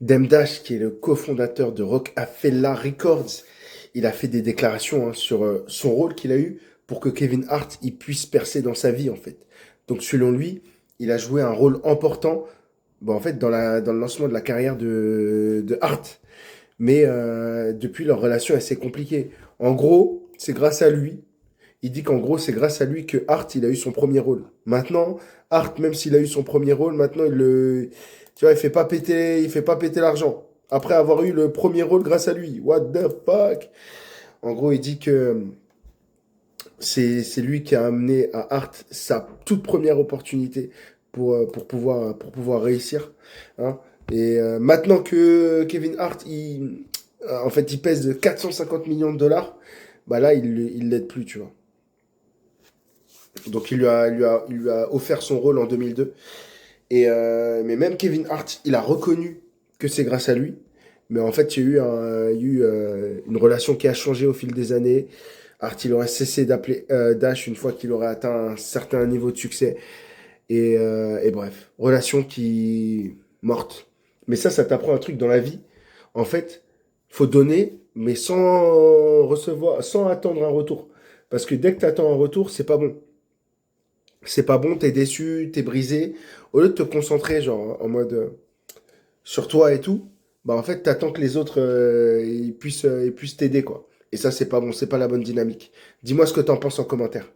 Demdash, qui est le cofondateur de Rockefeller Records, il a fait des déclarations sur son rôle qu'il a eu pour que Kevin Hart il puisse percer dans sa vie en fait. Donc selon lui, il a joué un rôle important, bon, en fait dans le lancement de la carrière de Hart. Mais depuis leur relation elle s'est compliquée. En gros, c'est grâce à lui. Il dit qu'en gros c'est grâce à lui que Hart il a eu son premier rôle. Maintenant, Hart même s'il a eu son premier rôle, maintenant tu vois, il fait pas péter l'argent. Après avoir eu le premier rôle grâce à lui. What the fuck? En gros, il dit que c'est lui qui a amené à Hart sa toute première opportunité pour pouvoir réussir. Hein. Et maintenant que Kevin Hart, en fait, il pèse de 450 millions de dollars, bah là, il l'aide plus, tu vois. Donc il lui a offert son rôle en 2002. Mais même Kevin Hart, il a reconnu que c'est grâce à lui. Mais en fait, il y a eu une relation qui a changé au fil des années. Hart, il aurait cessé d'appeler Dash une fois qu'il aurait atteint un certain niveau de succès. Et bref, relation qui morte. Mais ça t'apprend un truc dans la vie. En fait, faut donner, mais sans recevoir, sans attendre un retour. Parce que dès que tu attends un retour, c'est pas bon. C'est pas bon, t'es déçu, t'es brisé. Au lieu de te concentrer, genre, en mode sur toi et tout, bah en fait, t'attends que les autres ils puissent t'aider, quoi. Et ça, c'est pas bon, c'est pas la bonne dynamique. Dis-moi ce que t'en penses en commentaire.